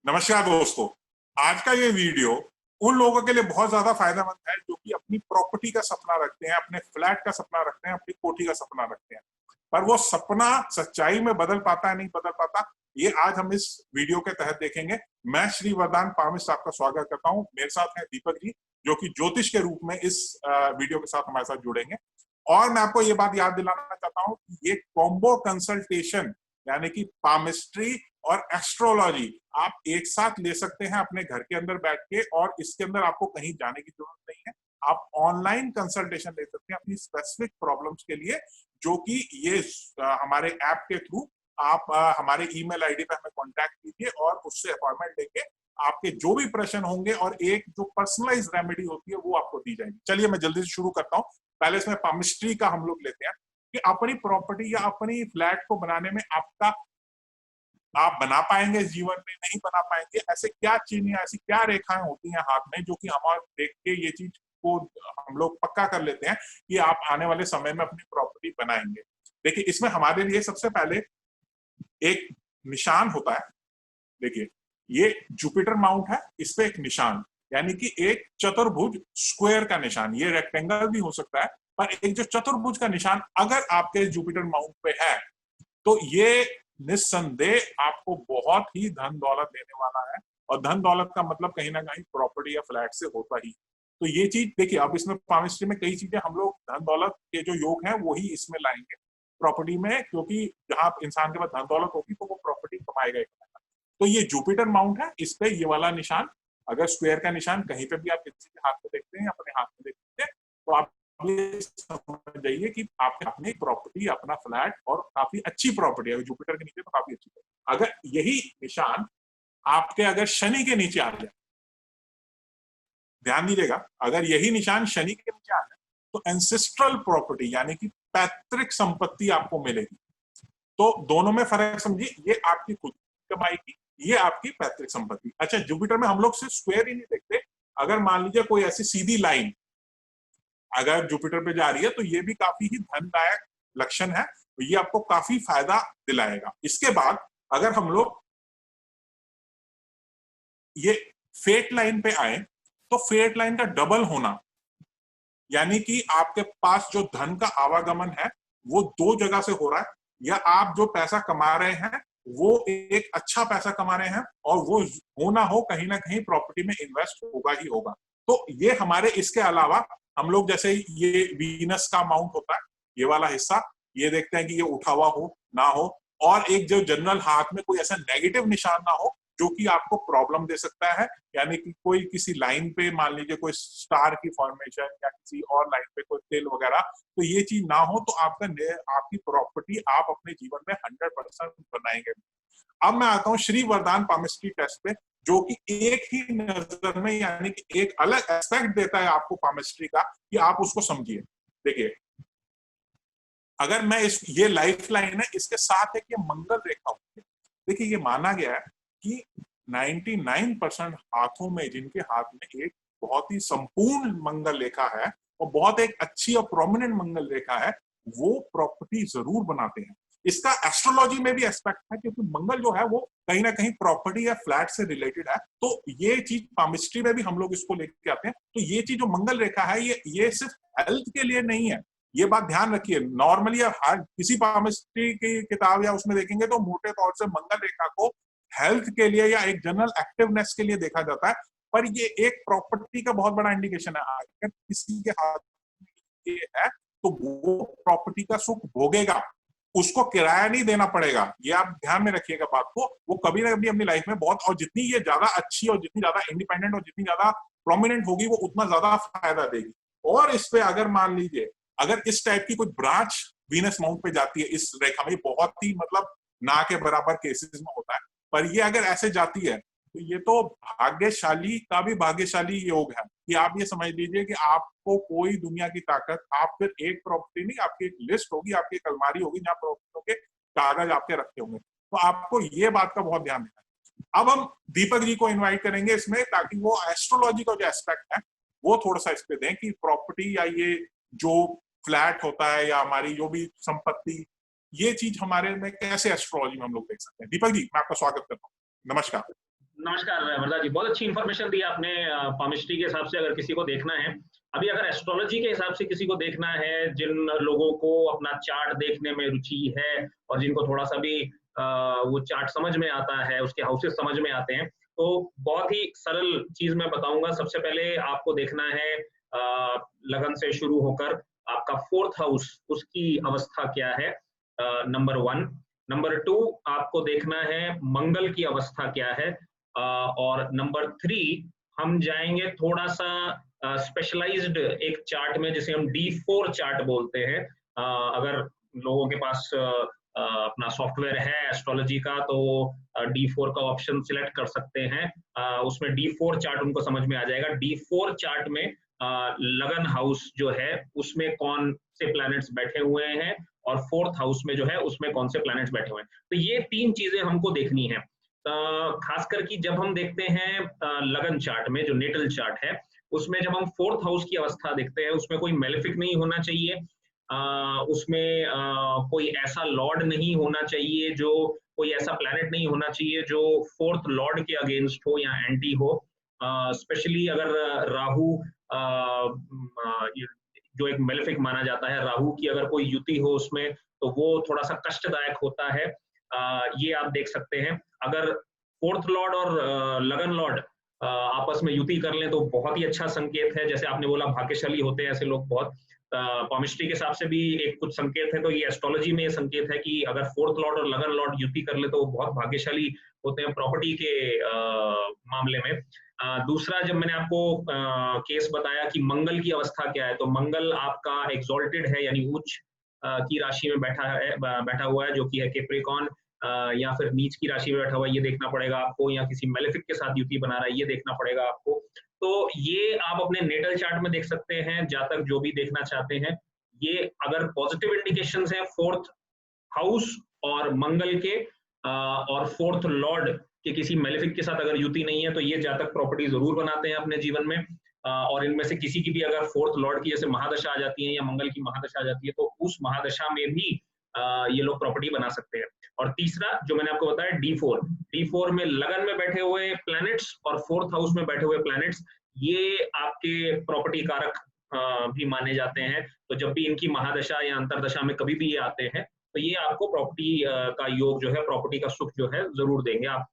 नमस्कार दोस्तों। आज का ये वीडियो उन लोगों के लिए बहुत ज्यादा फायदेमंद है जो कि अपनी प्रॉपर्टी का सपना रखते हैं, अपने फ्लैट का सपना रखते हैं, अपनी कोठी का सपना रखते हैं, पर वो सपना सच्चाई में बदल पाता है नहीं बदल पाता। ये आज हम इस वीडियो के तहत देखेंगे। मैं श्री वरदान पामिस्ट आपका स्वागत करता हूं। मेरे साथ है दीपक जी, जो कि ज्योतिष के रूप में इस वीडियो के साथ हमारे साथ जुड़ेंगे। और मैं आपको ये बात याद दिलाना चाहता हूं कि ये कॉम्बो कंसल्टेशन यानी कि पामिस्ट्री और एस्ट्रोलॉजी आप एक साथ ले सकते हैं अपने घर के अंदर बैठ के, और इसके अंदर आपको कहीं जाने की जरूरत नहीं है। आप ऑनलाइन कंसल्टेशन ले सकते हैं अपनी स्पेसिफिक प्रॉब्लम्स के लिए, जो कि ये हमारे ऐप के थ्रू आप हमारे ईमेल आईडी पे हमें कांटेक्ट कीजिए और उससे अपॉइंटमेंट लेके आपके जो भी प्रश्न होंगे और एक जो पर्सनलाइज रेमेडी होती है वो आपको दी जाएगी। चलिए मैं जल्दी से शुरू करता हूँ। पहले इसमें पामिस्ट्री का हम लोग लेते हैं कि अपनी प्रॉपर्टी या अपनी फ्लैट को बनाने में आप बना पाएंगे इस जीवन में, नहीं बना पाएंगे, ऐसे क्या चिन्ह, ऐसी क्या रेखाएं होती हैं हाथ में जो कि हमारे देख के ये चीज को हम लोग पक्का कर लेते हैं कि आप आने वाले समय में अपनी प्रॉपर्टी बनाएंगे। देखिए, इसमें हमारे लिए सबसे पहले एक निशान होता है। देखिए, ये जुपिटर माउंट है, इस पे एक निशान यानी कि एक चतुर्भुज स्क्वायर का निशान, ये रेक्टेंगल भी हो सकता है, पर एक जो चतुर्भुज का निशान अगर आपके जुपिटर माउंट पे है तो ये निस्संदेह आपको बहुत ही धन दौलत देने वाला है। और धन दौलत का मतलब कहीं ना कहीं प्रॉपर्टी या फ्लैट से होता ही। तो ये चीज देखिए, अब इसमें पामिस्ट्री में कई चीजें हम लोग धन दौलत के जो योग हैं वही इसमें लाएंगे प्रॉपर्टी में, क्योंकि जहां इंसान के पास धन दौलत होगी तो वो प्रॉपर्टी कमाएगा ही कमाएगा। तो ये जुपिटर माउंट है, इस पे ये वाला निशान, अगर स्क्वायर का निशान कहीं पे भी आप किसी के हाथ में देखते हैं, अपने हाथ में देखते हैं, तो आप ये समझ जाइए कि आपके अपनी प्रॉपर्टी, अपना फ्लैट, और काफी अच्छी प्रॉपर्टी है जुपिटर के नीचे, तो काफी अच्छी है। अगर यही निशान आपके अगर शनि के नीचे आ जाए, ध्यान दीजिएगा, अगर यही निशान शनि के नीचे आ जाए तो एंसेस्ट्रल प्रॉपर्टी यानी कि पैतृक संपत्ति आपको मिलेगी। तो दोनों में फर्क समझिए, ये आपकी खुद की कमाई की, ये आपकी पैतृक संपत्ति। अच्छा, जुपिटर में हम लोग सिर्फ स्क्वायर ही नहीं देखते, अगर मान लीजिए कोई ऐसी सीधी लाइन अगर जुपिटर पे जा रही है तो ये भी काफी ही धनदायक लक्षण है, तो ये आपको काफी फायदा दिलाएगा। इसके बाद अगर हम लोग ये फेट लाइन पे आए तो फेट लाइन का डबल होना यानी कि आपके पास जो धन का आवागमन है वो दो जगह से हो रहा है, या आप जो पैसा कमा रहे हैं वो एक अच्छा पैसा कमा रहे हैं, और वो हो ना हो कहीं ना कहीं प्रॉपर्टी में इन्वेस्ट होगा ही होगा। तो ये हमारे, इसके अलावा हम लोग जैसे ये वीनस का माउंट होता है, ये वाला हिस्सा, ये देखते हैं कि ये उठा हुआ हो ना हो, और एक जो जनरल हाथ में कोई ऐसा नेगेटिव निशान ना हो जो कि आपको प्रॉब्लम दे सकता है, यानी कि कोई किसी लाइन पे मान लीजिए कोई स्टार की फॉर्मेशन या किसी और लाइन पे कोई तिल वगैरह, तो ये चीज ना हो तो आपकी प्रॉपर्टी आप अपने जीवन में 100% बनाएंगे। अब मैं आता हूँ श्री वरदान पामिस्ट्री टेस्ट पे, जो कि एक ही नजर में यानी कि एक अलग एस्पेक्ट देता है आपको पामिस्ट्री का, कि आप उसको समझिए। देखिए, अगर मैं ये लाइफ लाइन है, इसके साथ एक ये मंगल रेखा होती है। देखिए, ये माना गया है कि 99% हाथों में, जिनके हाथ में एक बहुत ही संपूर्ण मंगल रेखा है और बहुत एक अच्छी और प्रोमिनेंट मंगल रेखा है, वो प्रॉपर्टी जरूर बनाते हैं। इसका एस्ट्रोलॉजी में भी एस्पेक्ट है, क्योंकि मंगल जो है वो कहीं ना कहीं प्रॉपर्टी या फ्लैट से रिलेटेड है। तो ये चीज पामिस्ट्री में भी हम लोग इसको लेके आते हैं। तो ये चीज जो मंगल रेखा है, ये सिर्फ हेल्थ के लिए नहीं है, ये बात ध्यान रखिए। नॉर्मली हर किसी पामिस्ट्री की किताब या उसमें देखेंगे तो मोटे तौर से मंगल रेखा को हेल्थ के लिए या एक जनरल एक्टिवनेस के लिए देखा जाता है, पर ये एक प्रॉपर्टी का बहुत बड़ा इंडिकेशन है। अगर किसी के हाथ में ये है तो वो प्रॉपर्टी का सुख भोगेगा, उसको किराया नहीं देना पड़ेगा। ये आप ध्यान में रखिएगा बात को। वो कभी ना कभी अपनी लाइफ में बहुत, और जितनी ये ज्यादा अच्छी और जितनी ज्यादा इंडिपेंडेंट और जितनी ज्यादा प्रोमिनेंट होगी वो उतना ज्यादा फायदा देगी। और इस पे अगर मान लीजिए अगर इस टाइप की कोई ब्रांच वीनस माउंट पे जाती है इस रेखा में, बहुत ही मतलब ना के बराबर केसेस में होता है, पर ये अगर ऐसे जाती है तो ये तो भाग्यशाली का भी भाग्यशाली योग है, कि आप ये समझ लीजिए कि आपको कोई दुनिया की ताकत, आप फिर एक प्रॉपर्टी नहीं, आपकी एक लिस्ट होगी, आपकी एक अलमारी होगी जहां प्रॉपर्टियों के कागज आपके रखे होंगे। तो आपको ये बात का बहुत ध्यान देना है। अब हम दीपक जी को इन्वाइट करेंगे इसमें, ताकि वो एस्ट्रोलॉजी का जो एस्पेक्ट है वो थोड़ा सा इस पे दें कि प्रॉपर्टी या ये जो फ्लैट होता है या हमारी जो भी संपत्ति, ये चीज हमारे में कैसे एस्ट्रोलॉजी में हम लोग देख सकते हैं। दीपक जी, मैं आपका स्वागत करता हूँ। नमस्कार। नमस्कार वरदा जी, बहुत अच्छी इन्फॉर्मेशन दी आपने। पामिस्ट्री के हिसाब से अगर किसी को देखना है, अभी अगर एस्ट्रोलॉजी के हिसाब से किसी को देखना है, जिन लोगों को अपना चार्ट देखने में रुचि है और जिनको थोड़ा सा भी वो चार्ट समझ में आता है, उसके हाउसेस समझ में आते हैं, तो बहुत ही सरल चीज मैं बताऊंगा। सबसे पहले आपको देखना है लगन से शुरू होकर आपका फोर्थ हाउस, उसकी अवस्था क्या है, नंबर वन। नंबर टू, आपको देखना है मंगल की अवस्था क्या है, और नंबर थ्री हम जाएंगे थोड़ा सा स्पेशलाइज्ड एक चार्ट में, जिसे हम D4 चार्ट बोलते हैं। अगर लोगों के पास अपना सॉफ्टवेयर है एस्ट्रोलॉजी का, तो D4 का ऑप्शन सिलेक्ट कर सकते हैं। उसमें D4 चार्ट उनको समझ में आ जाएगा। D4 चार्ट में लगन हाउस जो है उसमें कौन से प्लैनेट्स बैठे हुए हैं, और फोर्थ हाउस में जो है उसमें कौन से प्लैनेट्स बैठे हुए हैं। तो ये तीन चीजें हमको देखनी है। खासकर कि जब हम देखते हैं लगन चार्ट में, जो नेटल चार्ट है, उसमें जब हम फोर्थ हाउस की अवस्था देखते हैं, उसमें कोई मेलेफिक नहीं होना चाहिए, उसमें कोई ऐसा लॉर्ड नहीं होना चाहिए, जो कोई ऐसा प्लैनेट नहीं होना चाहिए जो फोर्थ लॉर्ड के अगेंस्ट हो या एंटी हो। स्पेशली अगर राहु, जो एक मेलेफिक माना जाता है, राहु की अगर कोई युति हो उसमें, तो वो थोड़ा सा कष्टदायक होता है। ये आप देख सकते हैं। अगर फोर्थ लॉर्ड और लगन लॉर्ड आपस में युति कर लें तो बहुत ही अच्छा संकेत है। जैसे आपने बोला भाग्यशाली होते हैं ऐसे लोग बहुत। पॉमिस्ट्री के हिसाब से भी एक कुछ संकेत है, तो ये एस्ट्रोलॉजी में ये संकेत है कि अगर फोर्थ लॉर्ड और लगन लॉर्ड युति कर ले तो वो बहुत भाग्यशाली होते हैं प्रॉपर्टी के मामले में। दूसरा, जब मैंने आपको केस बताया कि मंगल की अवस्था क्या है, तो मंगल आपका एक्सॉल्टेड है, यानी उच्च की राशि में बैठा हुआ है, जो कि है कैप्रिकॉर्न, या फिर नीच की राशि में बैठा हुआ है, ये देखना पड़ेगा आपको, या किसी मेलेफिक के साथ युति बना रहा है, ये देखना पड़ेगा आपको। तो ये आप अपने नेटल चार्ट में देख सकते हैं, जातक जो भी देखना चाहते हैं। ये अगर पॉजिटिव इंडिकेशंस हैं फोर्थ हाउस और मंगल के, और फोर्थ लॉर्ड के किसी मेलेफिक के साथ अगर युति नहीं है, तो ये जातक प्रॉपर्टी जरूर बनाते हैं अपने जीवन में। और इनमें से किसी की भी अगर फोर्थ लॉर्ड की जैसे महादशा आ जाती है या मंगल की महादशा आ जाती है, तो उस महादशा में भी ये लोग प्रॉपर्टी बना सकते हैं। और तीसरा जो मैंने आपको बताया D4 में लगन में बैठे हुए प्लैनेट्स और फोर्थ हाउस में बैठे हुए प्लैनेट्स, ये आपके प्रॉपर्टी कारक भी माने जाते हैं। तो जब भी इनकी महादशा या अंतरदशा में कभी भी ये आते हैं, तो ये आपको प्रॉपर्टी का योग जो है, प्रॉपर्टी का सुख जो है जरूर देंगे। आप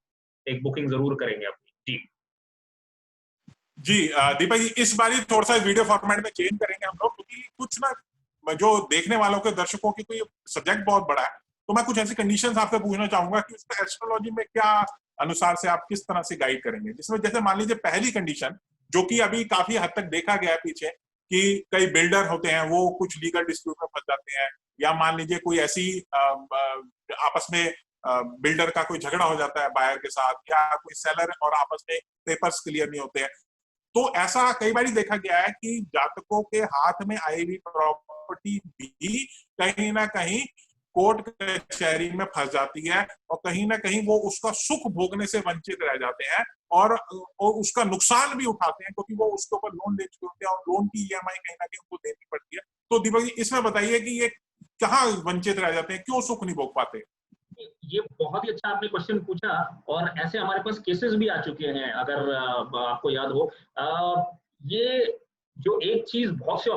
एक बुकिंग जरूर करेंगे अपनी। जी जी दीपक जी, इस बार थोड़ा सा वीडियो फॉर्मेट में चेंज करेंगे हम लोग, क्योंकि कुछ ना जो देखने वालों के दर्शकों की, कोई सब्जेक्ट बहुत बड़ा है, तो मैं कुछ ऐसी कंडीशंस आपसे पूछना चाहूंगा कि उसमें एस्ट्रोलॉजी में क्या अनुसार से आप किस तरह से गाइड करेंगे, जिसमें जैसे मान लीजिए पहली कंडीशन, जो कि अभी काफी हद तक देखा गया है पीछे, कि कई बिल्डर होते हैं वो कुछ लीगल डिस्प्यूट में फंस जाते हैं, या मान लीजिए कोई ऐसी आपस में बिल्डर का कोई झगड़ा हो जाता है बायर के साथ, या कोई सेलर और आपस में पेपर्स क्लियर नहीं होते हैं। तो ऐसा कई बार देखा गया है कि जातकों के हाथ में आई हुई प्रॉपर्टी भी कहीं ना कहीं कोर्ट कचहरी में फंस जाती है, और कहीं ना कहीं वो उसका सुख भोगने से वंचित रह जाते हैं, और उसका नुकसान भी उठाते हैं, क्योंकि वो उसके ऊपर लोन ले चुके होते हैं और लोन की EMI कहीं ना कहीं उनको देनी पड़ती है। तो दीपक जी, इसमें बताइए कि ये कहाँ वंचित रह जाते हैं, क्यों सुख नहीं भोग पाते? ये बहुत ही अच्छा आपने क्वेश्चन पूछा, और ऐसे हमारे पास केसेस भी आ चुके हैं। अगर आपको याद हो, ये जो एक चीज बहुत से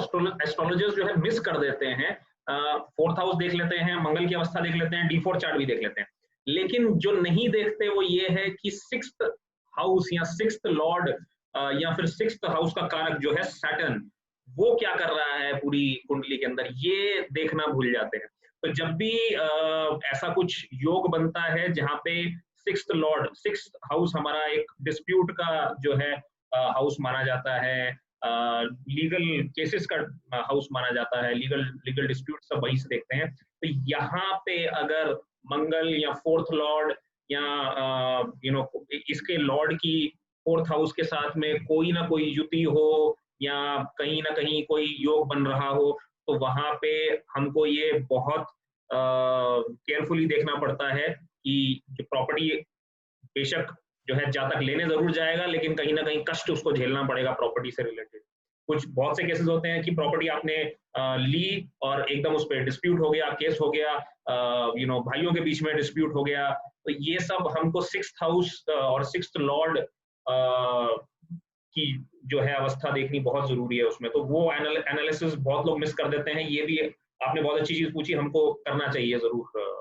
एस्ट्रोलॉजर्स जो है मिस कर देते हैं, फोर्थ हाउस देख लेते हैं, मंगल की अवस्था देख लेते हैं, D4 चार्ट भी देख लेते हैं, लेकिन जो नहीं देखते वो ये है कि सिक्स्थ हाउस या सिक्स्थ लॉर्ड, या फिर सिक्स्थ हाउस का कारक जो है सैटर्न, वो क्या कर रहा है पूरी कुंडली के अंदर, ये देखना भूल जाते हैं। तो जब भी ऐसा कुछ योग बनता है जहां पे सिक्स्थ लॉर्ड, सिक्स्थ हाउस हमारा एक डिस्प्यूट का जो है हाउस माना जाता है, लीगल केसेस का हाउस माना जाता है, लीगल डिस्प्यूट सब वहीं से देखते हैं। तो यहाँ पे अगर मंगल या फोर्थ लॉर्ड या इसके लॉर्ड की फोर्थ हाउस के साथ में कोई ना कोई युति हो, या कहीं ना कहीं कोई योग बन रहा हो, तो वहां पे हमको ये बहुत केयरफुली देखना पड़ता है कि जो प्रॉपर्टी, बेशक जो है जातक लेने जरूर जाएगा, लेकिन कहीं ना कहीं कष्ट उसको झेलना पड़ेगा प्रॉपर्टी से रिलेटेड। कुछ बहुत से केसेस होते हैं कि प्रॉपर्टी आपने ली और एकदम उस पर डिस्प्यूट हो गया, केस हो गया, भाइयों के बीच में डिस्प्यूट हो गया, तो ये सब हमको 6th हाउस और 6th लॉर्ड की जो है अवस्था देखनी बहुत जरूरी है उसमें। तो वो एनालिसिस बहुत लोग मिस कर देते हैं। ये भी आपने बहुत अच्छी चीज पूछी, हमको करना चाहिए जरूर।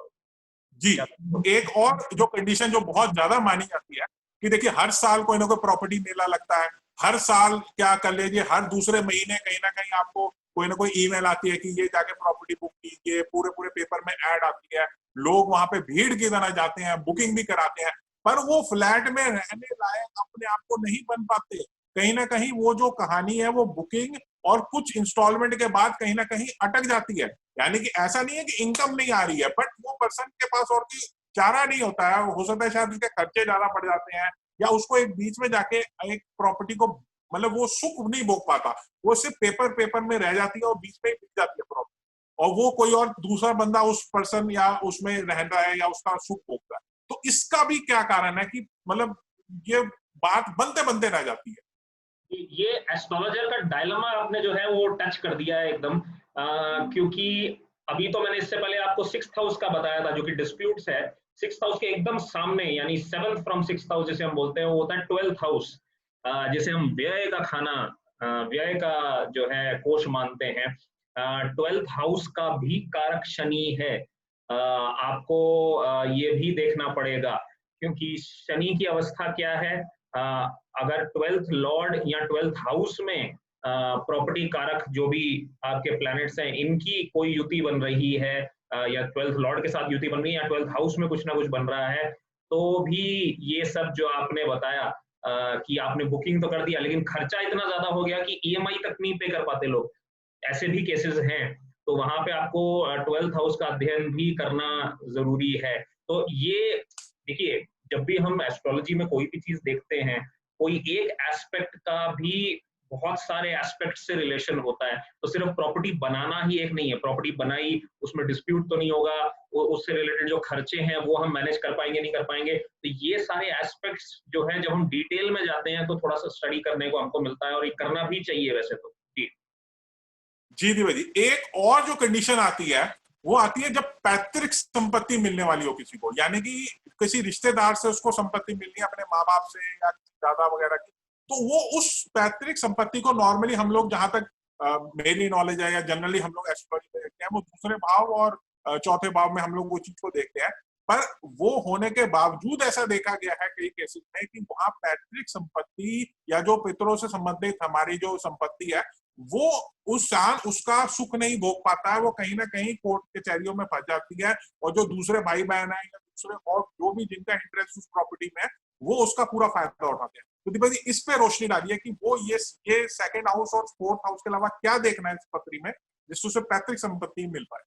जी। तो एक और जो कंडीशन जो बहुत ज्यादा मानी जाती है कि देखिए हर साल कोई ना कोई प्रॉपर्टी मेला लगता है, हर साल क्या कर लीजिए हर दूसरे महीने कहीं ना कहीं आपको कोई ना कोई ईमेल आती है कि ये जाके प्रॉपर्टी बुक कीजिए, पूरे पूरे पेपर में ऐड आती है, लोग वहां पे भीड़ की तरह जाते हैं, बुकिंग भी कराते हैं, पर वो फ्लैट में रहने लायक अपने आप को नहीं बन पाते। कहीं ना कहीं वो जो कहानी है वो बुकिंग और कुछ इंस्टॉलमेंट के बाद कहीं ना कहीं अटक जाती है। यानी कि ऐसा नहीं है कि इनकम नहीं आ रही है, बट वो पर्सन के पास और कोई चारा नहीं होता है, हो सकता है शायद उसके खर्चे ज्यादा बढ़ जाते हैं, या उसको एक बीच में जाके एक प्रॉपर्टी को मतलब वो सुख नहीं भोग पाता, वो सिर्फ पेपर पेपर में रह जाती है और बीच में ही बिक जाती है प्रॉपर्टी, और वो कोई और दूसरा बंदा उस पर्सन या उसमें रह रहा है या उसका सुख भोगता है। तो इसका भी क्या कारण है कि मतलब ये बात बनते बनते रह जाती है। ये एस्ट्रोलॉजर का डायलेमा आपने जो है वो टच कर दिया है एकदम। क्योंकि अभी तो मैंने इससे पहले आपको 6th हाउस का बताया था जो कि डिस्प्यूट्स है। 6th हाउस के एकदम सामने यानी 7th फ्रॉम 6th हाउस जिसे हम बोलते हैं वो होता है 12th हाउस, जिसे हम व्यय का खाना, व्यय का जो है कोष मानते हैं। 12th हाउस का भी कारक शनि है। आपको ये भी देखना पड़ेगा क्योंकि शनि की अवस्था क्या है। अगर 12th लॉर्ड या 12th हाउस में प्रॉपर्टी कारक जो भी आपके प्लैनेट्स हैं इनकी कोई युति बन रही है, या 12th लॉर्ड के साथ युति बन रही है या 12th हाउस में कुछ ना कुछ बन रहा है, तो भी ये सब जो आपने बताया कि आपने बुकिंग तो कर दिया लेकिन खर्चा इतना ज्यादा हो गया कि ईएमआई तक नहीं पे कर पाते लोग, ऐसे भी केसेस हैं। तो वहां पे आपको 12th हाउस का अध्ययन भी करना जरूरी है। तो ये देखिए, जब भी हम एस्ट्रोलॉजी में कोई भी चीज देखते हैं, कोई एक एस्पेक्ट का भी बहुत सारे एस्पेक्ट से रिलेशन होता है। तो सिर्फ प्रॉपर्टी बनाना ही एक नहीं है, प्रॉपर्टी बनाई उसमें डिस्प्यूट तो नहीं होगा, उससे रिलेटेड जो खर्चे हैं वो हम मैनेज कर पाएंगे नहीं कर पाएंगे। तो ये सारे एस्पेक्ट्स जो है जब हम डिटेल में जाते हैं तो थोड़ा सा स्टडी करने को हमको मिलता है, और ये करना भी चाहिए वैसे तो। जी जी दिव्या जी, एक और जो कंडीशन आती है वो आती है जब पैतृक संपत्ति मिलने वाली हो किसी को, यानी कि किसी रिश्तेदार से उसको संपत्ति मिलनी है, अपने माँ बाप से या दादा वगैरह की, तो वो उस पैतृक संपत्ति को नॉर्मली हम लोग जहां तक मेरी नॉलेज है या जनरली हम लोग एस्ट्रोलॉजी में देखते हैं वो दूसरे भाव और चौथे भाव में हम लोग वो चीज को देखते हैं। पर वो होने के बावजूद ऐसा देखा गया है कई केसेस में कि वहां पैतृक संपत्ति या जो पितरों से संबंधित हमारी जो संपत्ति है वो उस साल उसका सुख नहीं भोग पाता है, वो कहीं ना कहीं कोर्ट कचहरियों में फंस जाती है, और जो दूसरे भाई बहन है या दूसरे और जो भी जिनका इंटरेस्ट उस प्रॉपर्टी में है वो उसका पूरा फायदा उठाते हैं। तो दीपक जी इस पे रोशनी डालिए कि वो ये सेकंड हाउस और फोर्थ हाउस के अलावा क्या देखना है इस पत्री में जिससे उसे पैतृक संपत्ति मिल पाए।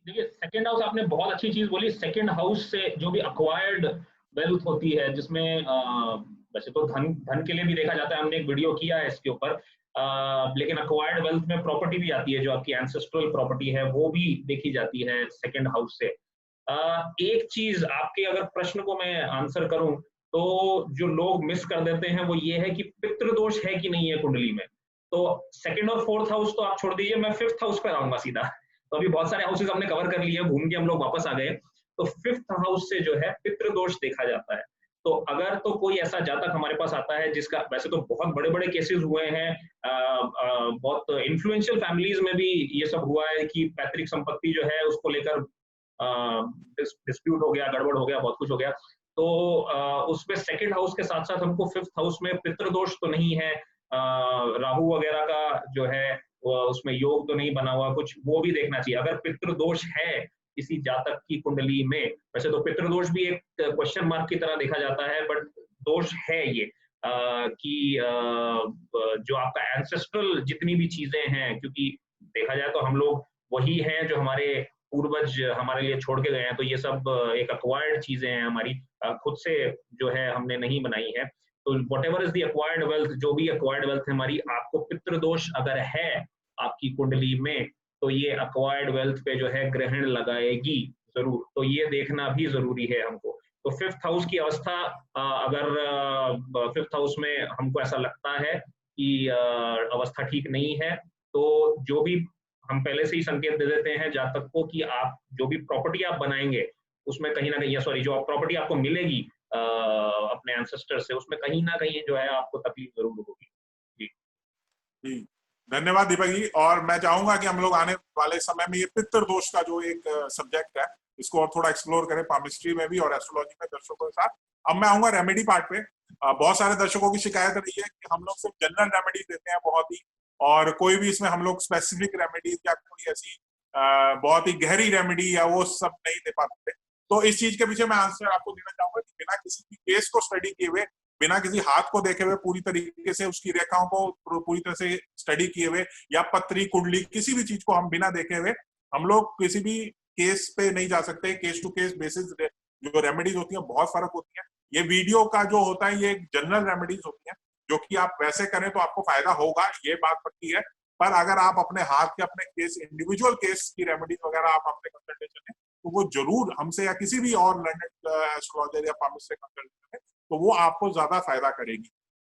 देखिए, सेकंड हाउस आपने बहुत अच्छी चीज बोली। सेकंड हाउस से जो भी अक्वायर्ड वेल्थ होती है, जिसमें वैसे तो धन धन के लिए भी देखा जाता है, हमने एक वीडियो किया है इसके ऊपर, लेकिन अक्वायर्ड वेल्थ में प्रॉपर्टी भी आती है, जो आपकी एंसेस्ट्रल प्रॉपर्टी है वो भी देखी जाती है सेकंड हाउस से। एक चीज आपके अगर प्रश्न को मैं आंसर करूं तो जो लोग मिस कर देते हैं वो ये है कि पितृदोष है कि नहीं है कुंडली में। तो सेकंड और फोर्थ हाउस तो आप छोड़ दीजिए, मैं फिफ्थ हाउस पर आऊंगा सीधा। तो अभी बहुत सारे हाउसेज हमने कवर कर लिए, घूम के हम लोग वापस आ गए। तो फिफ्थ हाउस से जो है पितृदोष देखा जाता है। तो अगर तो कोई ऐसा जातक हमारे पास आता है जिसका, वैसे तो बहुत बड़े बड़े केसेस हुए हैं, बहुत इन्फ्लुएंशियल फैमिलीज में भी ये सब हुआ है कि पैतृक संपत्ति जो है उसको लेकर डिस्प्यूट हो गया, गड़बड़ हो गया, बहुत कुछ हो गया। तो उसमें सेकंड हाउस के साथ साथ हमको फिफ्थ हाउस में पितृदोष तो नहीं है, राहु वगैरह का जो है उसमें योग तो नहीं बना हुआ कुछ, वो भी देखना चाहिए। अगर पितृदोष है किसी जातक की कुंडली में, वैसे तो पितृदोष भी एक क्वेश्चन मार्क की तरह देखा जाता है, बट दोष है ये कि जो आपका एंसेस्ट्रल जितनी भी चीजें हैं, क्योंकि देखा जाए तो हम लोग वही हैं जो हमारे पूर्वज हमारे लिए छोड़ के गए हैं। तो ये सब एक अक्वायर्ड चीजें हैं हमारी, खुद से जो है हमने नहीं बनाई है। तो what ever is the acquired wealth, जो भी अक्वायर्ड वेल्थ है हमारी, आपको पितृदोष अगर है आपकी कुंडली में तो ये अक्वायर्ड वेल्थ पे जो है ग्रहण लगाएगी जरूर। तो ये देखना भी जरूरी है हमको। तो फिफ्थ हाउस की अवस्था, अगर फिफ्थ हाउस में हमको ऐसा लगता है कि अवस्था ठीक नहीं है, तो जो भी हम पहले से ही संकेत दे देते हैं जातक को कि आप जो भी प्रॉपर्टी आप बनाएंगे उसमें कहीं ना कहीं, सॉरी, जो प्रॉपर्टी आपको मिलेगी अपने एंसेस्टर से, उसमें कहीं ना कहीं जो है आपको तकलीफ जरूर होगी। जी जी, धन्यवाद दीपक जी। और मैं चाहूंगा कि हम लोग आने वाले समय में ये पितृ दोष का जो एक सब्जेक्ट है, इसको और थोड़ा एक्सप्लोर करें पामिस्ट्री में भी और एस्ट्रोलॉजी में दर्शकों के साथ। अब मैं आऊंगा रेमेडी पार्ट पे। बहुत सारे दर्शकों की शिकायत रही है कि हम लोग सिर्फ जनरल रेमेडी देते हैं बहुत ही, और कोई भी इसमें हम लोग स्पेसिफिक रेमेडीज या कोई ऐसी बहुत ही गहरी रेमेडी या वो सब नहीं दे पाते। तो इस चीज के पीछे मैं आंसर आपको देना चाहूंगा कि बिना किसी भी केस को स्टडी किए हुए, बिना किसी हाथ को देखे हुए, पूरी तरीके से उसकी रेखाओं को पूरी तरह से स्टडी किए हुए, या पत्री कुंडली किसी भी चीज को हम बिना देखे हुए हम लोग किसी भी केस पे नहीं जा सकते। केस टू केस बेसिस जो रेमेडीज होती हैं बहुत फर्क होती है। ये वीडियो का जो होता है ये जनरल रेमेडीज होती हैं, जो कि आप वैसे करें तो आपको फायदा होगा, ये बात पक्की है। पर अगर आप अपने हाथ के अपने केस, इंडिविजुअल केस की रेमेडीज वगैरह आप अपने कंसल्टेशन में, तो वो जरूर हमसे या किसी भी और लर्नेड एस्ट्रोलॉजर या फार्मिस्ट से कंसल्ट करें, तो वो आपको ज्यादा फायदा करेगी।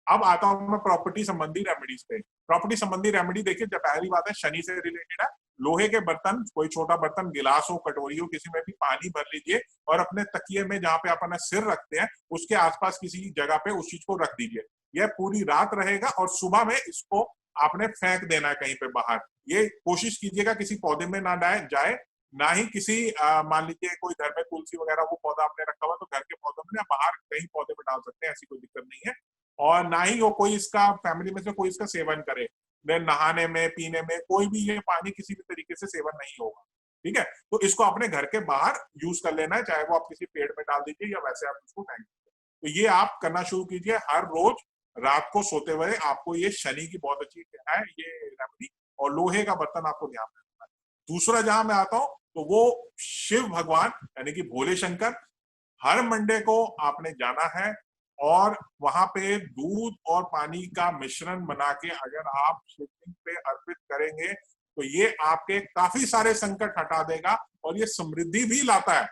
अब आता हूं मैं प्रॉपर्टी संबंधी रेमेडीज पे। प्रॉपर्टी संबंधी रेमेडी देखिए, जब पहली बात है शनि से रिलेटेड है। लोहे के बर्तन, कोई छोटा बर्तन, गिलास हो, कटोरी हो, किसी में भी पानी भर लीजिए और अपने तकिए में जहां पे आप अपना सिर रखते हैं उसके आसपास किसी जगह पे उस चीज को रख दीजिए। यह पूरी रात रहेगा और सुबह में इसको आपने फेंक देना है कहीं पे बाहर। ये कोशिश कीजिएगा किसी पौधे में ना जाए, ना ही किसी मान लीजिए कोई घर में तुलसी वगैरह वो पौधा आपने रखा हुआ तो घर के पौधों में या बाहर कहीं पौधे में डाल सकते हैं, ऐसी कोई दिक्कत नहीं है। और ना ही वो कोई इसका फैमिली में से कोई इसका सेवन करे। नहाने में, पीने में, कोई भी ये पानी किसी भी तरीके से सेवन नहीं होगा। ठीक है, तो इसको अपने घर के बाहर यूज कर लेना है, चाहे वो आप किसी पेड़ में डाल दीजिए या वैसे आप उसको फेंक दीजिए। तो ये आप करना शुरू कीजिए हर रोज रात को सोते हुए। आपको ये शनि की बहुत अच्छी है ये रेमेडी, और लोहे का बर्तन आपको ध्यान रखना है। दूसरा जहां मैं आता हूं तो वो शिव भगवान यानी कि भोले शंकर। हर मंडे को आपने जाना है और वहां पे दूध और पानी का मिश्रण बना के अगर आप शिवलिंग पे अर्पित करेंगे तो ये आपके काफी सारे संकट हटा देगा और ये समृद्धि भी लाता है।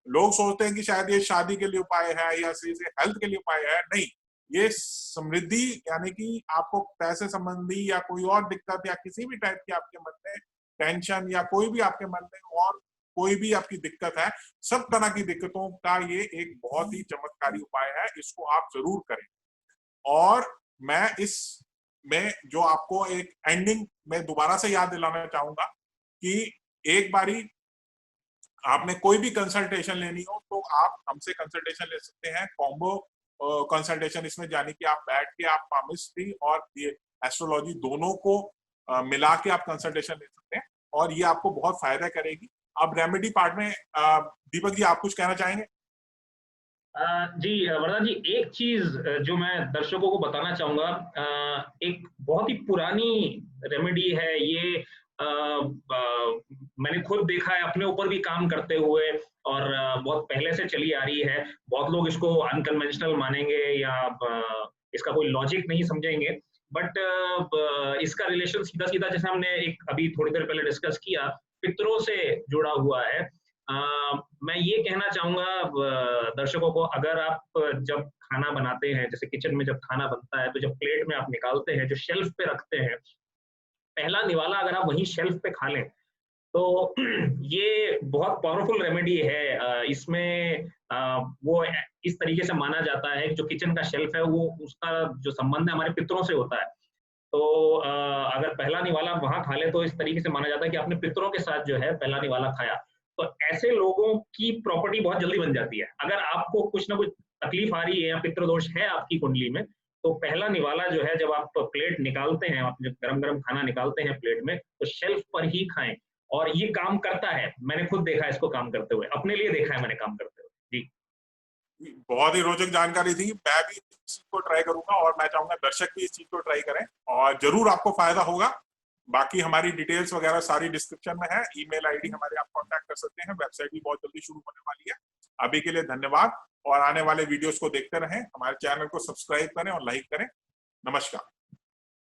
लोग सोचते हैं कि शायद ये शादी के लिए उपाय है या हेल्थ के लिए उपाय है, नहीं। ये समृद्धि यानी कि आपको पैसे संबंधी या कोई और दिक्कत या किसी भी टाइप की आपके मन में टेंशन या कोई भी आपके मन में और कोई भी आपकी दिक्कत है, सब तरह की दिक्कतों का ये एक बहुत ही चमत्कारी उपाय है। इसको आप जरूर करें। और मैं इस में जो आपको एक एंडिंग में दोबारा से याद दिलाना चाहूंगा कि एक बारी आपने कोई भी कंसल्टेशन लेनी हो तो आप हमसे कंसल्टेशन ले सकते हैं। कॉम्बो कंसल्टेशन, इसमें जाने कि आप बैठ के आप पामिस्ट्री और ये एस्ट्रोलॉजी दोनों को मिला के आप कंसल्टेशन ले सकते हैं और ये आपको बहुत फायदा करेगी। अब रेमेडी पार्ट में दीपक जी आप कुछ कहना चाहेंगे? जी वरदान जी, एक चीज जो मैं दर्शकों को बताना चाहूंगा, एक बहुत ही पुरानी रेमेडी है ये। मैंने खुद देखा है अपने ऊपर भी काम करते हुए, और बहुत पहले से चली आ रही है। बहुत लोग इसको अनकन्वेंशनल मानेंगे या इसका कोई लॉजिक नहीं समझेंगे, बट इसका रिलेशन सीधा सीधा, जैसे हमने एक अभी थोड़ी देर पहले डिस्कस किया, पितरों से जुड़ा हुआ है। मैं ये कहना चाहूंगा दर्शकों को, अगर आप जब खाना बनाते हैं, जैसे किचन में जब खाना बनता है, तो जब प्लेट में आप निकालते हैं, जो शेल्फ पे रखते हैं, पहला निवाला अगर आप वहीं शेल्फ पे खा लें तो ये बहुत पावरफुल रेमेडी है। इसमें वो इस तरीके से माना जाता है कि जो किचन का शेल्फ है वो उसका जो संबंध है हमारे पितरों से होता है। तो अगर पहला निवाला वहां खा ले तो इस तरीके से माना जाता है कि आपने पितरों के साथ जो है पहला निवाला खाया। तो ऐसे लोगों की प्रॉपर्टी बहुत जल्दी बन जाती है। अगर आपको कुछ ना कुछ तकलीफ आ रही है या पितृ दोष है आपकी कुंडली में, तो पहला निवाला जो है, जब आप प्लेट निकालते हैं, आप जब गरम गरम खाना निकालते हैं प्लेट में, तो शेल्फ पर ही खाएं। और ये काम करता है, मैंने खुद देखा है इसको काम करते हुए, अपने लिए देखा है मैंने काम करते हुए। जी, बहुत ही रोचक जानकारी थी। मैं भी इस चीज को ट्राई करूंगा और मैं चाहूंगा दर्शक भी इस चीज को ट्राई करें और जरूर आपको फायदा होगा। बाकी हमारी डिटेल्स वगैरह सारी डिस्क्रिप्शन में है। ईमेल आईडी हमारे आप कांटेक्ट कर सकते हैं। वेबसाइट भी बहुत जल्दी शुरू होने वाली है। अभी के लिए धन्यवाद और आने वाले वीडियोस को देखते रहें। हमारे चैनल को सब्सक्राइब करें और लाइक करें। नमस्कार।